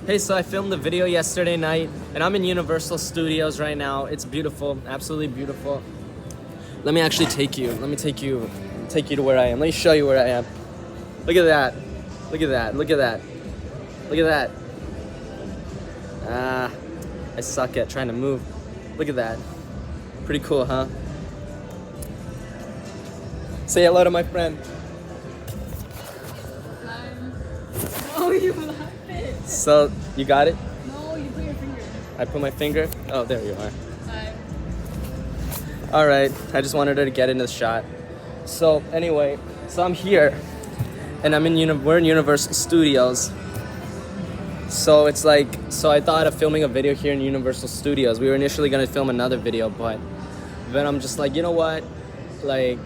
Hey, so I filmed the video yesterday night, and I'm in Universal Studios right now. It's beautiful, absolutely beautiful. Let me actually take you. Let me take you to where I am. Let me show you where I am. Look at that. Look at that. Look at that. Look at that. I suck at trying to move. Look at that. Pretty cool, huh? Say hello to my friend. Oh, you laughed it. So, you got it? No, you put your finger. I put my finger? Oh, there you are. Hi. All right, I just wanted her to get in the shot. So anyway, so I'm here, and we're in Universal Studios. So it's like, so I thought of filming a video here in Universal Studios. We were initially gonna film another video, but then I'm just like, you know what? Like,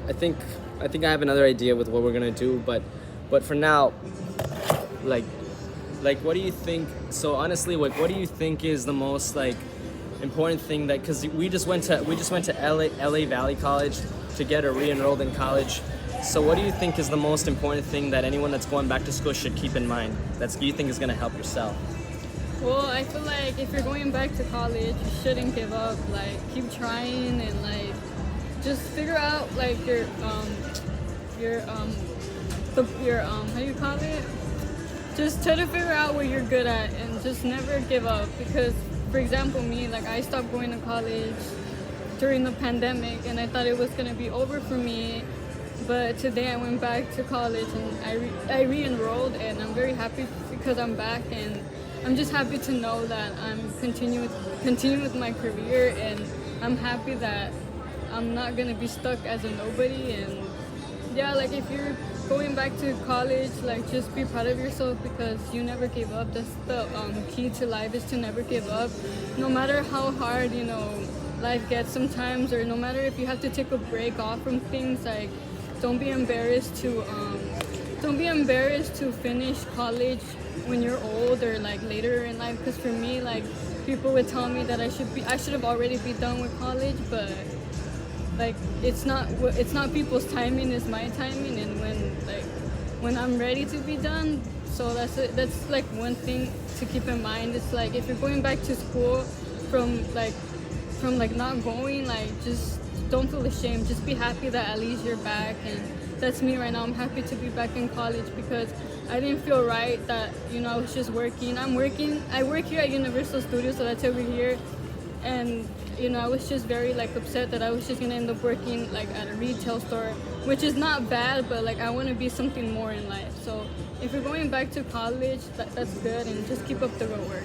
I think I have another idea with what we're gonna do, but for now, like what do you think? So honestly, what do you think is the most like important thing that, because we just went to LA Valley College to get her re-enrolled in college. So what do you think is the most important thing that anyone that's going back to school should keep in mind that you think is going to help yourself? Well, I feel like if you're going back to college, you shouldn't give up. Like, keep trying and like just figure out like your how do you call it? Just try to figure out what you're good at and just never give up. Because, for example, me, like I stopped going to college during the pandemic and I thought it was gonna be over for me. But today I went back to college and I re-enrolled, and I'm very happy because I'm back, and I'm just happy to know that I'm continuing with my career, and I'm happy that I'm not gonna be stuck as a nobody. And yeah, like if you're going back to college, like just be proud of yourself because you never gave up. That's the key to life, is to never give up, no matter how hard life gets sometimes, or no matter if you have to take a break off from things. Like, don't be embarrassed to finish college when you're old or like later in life. Because for me, like, people would tell me that I should have already be done with college, but like it's not people's timing, it's my timing, and when I'm ready to be done. So that's like one thing to keep in mind. It's like if you're going back to school from not going, like, just don't feel ashamed. Just be happy that at least you're back. And that's me right now. I'm happy to be back in college because I didn't feel right that I was just working. I work here at Universal Studios, so that's over here. And I was just very like upset that I was just gonna end up working like at a retail store, which is not bad, but like I want to be something more in life. So if you're going back to college, that's good, and just keep up the good work.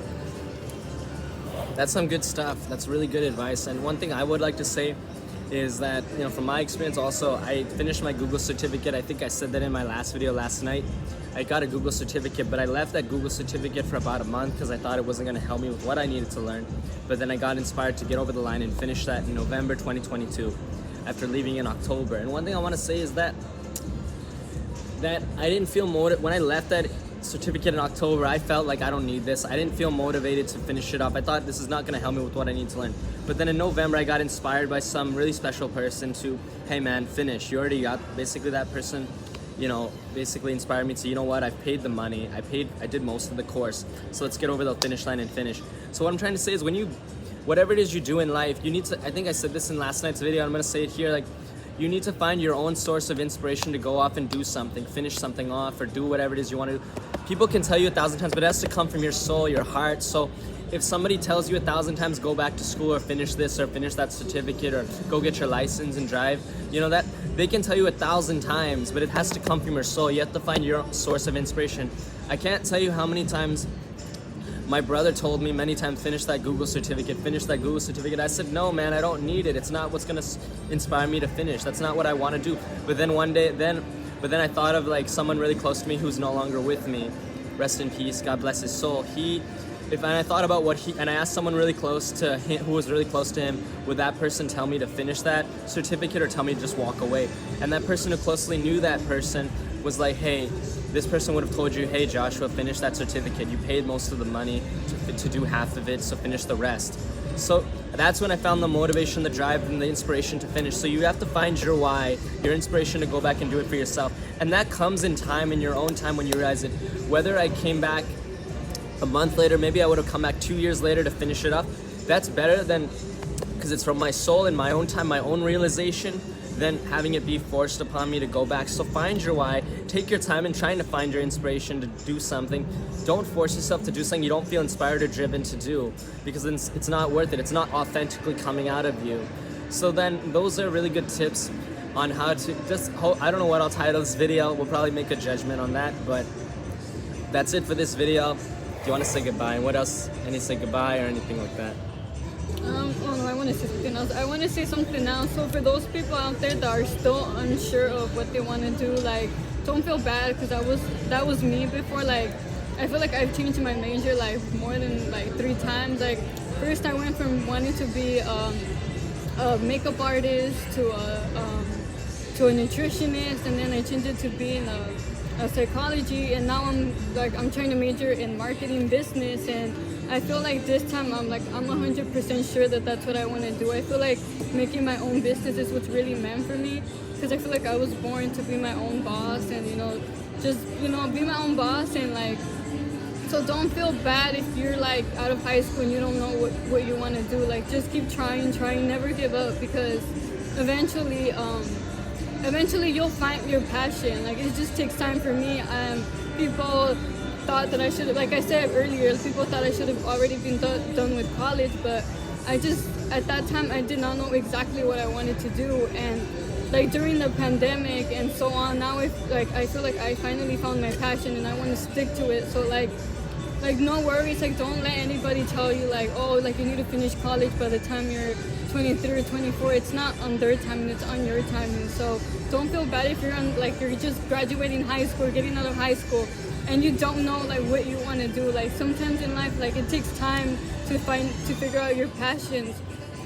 That's some good stuff. That's really good advice. And one thing I would like to say is that, from my experience also, I finished my Google certificate. I think I said that in my last video last night. I got a Google certificate, but I left that Google certificate for about a month because I thought it wasn't going to help me with what I needed to learn. But then I got inspired to get over the line and finish that in November 2022 after leaving in October. And one thing I want to say is that I didn't feel motivated when I left that certificate in October. I felt like I don't need this. I didn't feel motivated to finish it up. I thought this is not going to help me with what I need to learn. But then in November, I got inspired by some really special person to, hey man, finish. You already got, basically that person, basically inspired me to, you know what, I've paid the money. I did most of the course. So let's get over the finish line and finish. So what I'm trying to say is whatever it is you do in life, you need to, I think I said this in last night's video, I'm going to say it here, like, you need to find your own source of inspiration to go off and do something, finish something off, or do whatever it is you want to do. People can tell you 1,000 times, but it has to come from your soul, your heart. So if somebody tells you 1,000 times, go back to school or finish this or finish that certificate or go get your license and drive, that they can tell you 1,000 times, but it has to come from your soul. You have to find your source of inspiration. I can't tell you how many times my brother told me many times, finish that Google certificate. I said, no, man, I don't need it. It's not what's going to inspire me to finish. That's not what I want to do. But then one day, but then I thought of like someone really close to me who's no longer with me. Rest in peace. God bless his soul. And I thought about and I asked someone really close to him, who was really close to him, would that person tell me to finish that certificate or tell me to just walk away? And that person who closely knew that person was like, hey, this person would have told you, hey, Joshua, finish that certificate. You paid most of the money to do half of it, so finish the rest. So that's when I found the motivation, the drive, and the inspiration to finish. So you have to find your why, your inspiration to go back and do it for yourself. And that comes in time, in your own time, when you realize it. Whether I came back a month later, maybe I would have come back 2 years later to finish it up. That's better than, because it's from my soul in my own time, my own realization, than having it be forced upon me to go back. So find your why, take your time in trying to find your inspiration to do something. Don't force yourself to do something you don't feel inspired or driven to do, because then it's not worth it. It's not authentically coming out of you. So then those are really good tips on how to I don't know what I'll title this video. We'll probably make a judgment on that, but that's it for this video. Do you want to say goodbye? And what else? Any say goodbye or anything like that? Oh no, I want to say something else. I want to say something else. So for those people out there that are still unsure of what they want to do, like, don't feel bad, because that was me before. Like, I feel like I've changed my major like more than like 3 times. Like, first I went from wanting to be a makeup artist to a nutritionist, and then I changed it to being a psychology, and now I'm trying to major in marketing business. And I feel like this time I'm 100% sure that that's what I want to do. I feel like making my own business is what's really meant for me, because I feel like I was born to be my own boss, and just be my own boss. And like, so don't feel bad if you're like out of high school and you don't know what you want to do. Like, just keep trying, never give up, because eventually you'll find your passion. Like, it just takes time. For me, people thought that I should have, like I said earlier, people thought I should have already been done with college, but at that time I did not know exactly what I wanted to do. And like during the pandemic and so on, now I feel like I finally found my passion and I want to stick to it. So like no worries. Like, don't let anybody tell you like, oh, like you need to finish college by the time you're 23 or 24. It's not on their timing, it's on your timing. So don't feel bad if you're just graduating high school or getting out of high school and you don't know like what you want to do. Like, sometimes in life, like, it takes time to figure out your passions.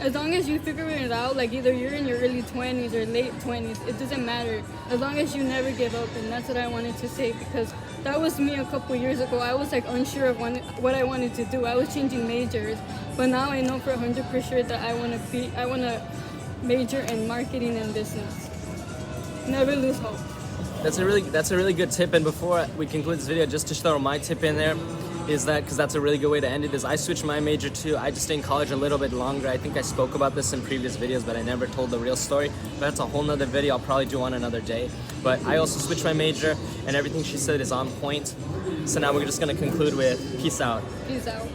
As long as you figure it out, like either you're in your early 20s or late 20s, it doesn't matter. As long as you never give up. And that's what I wanted to say, because that was me a couple years ago. I was like unsure of what I wanted to do. I was changing majors, but now I know for 100% sure that I want to major in marketing and business. Never lose hope. That's a really good tip. And before we conclude this video, just to throw my tip in there, is that, because that's a really good way to end it, is I switched my major too. I just stayed in college a little bit longer. I think I spoke about this in previous videos, but I never told the real story. But that's a whole nother video I'll probably do on another day. But I also switched my major, and everything she said is on point. So now we're just going to conclude with peace out. Peace out.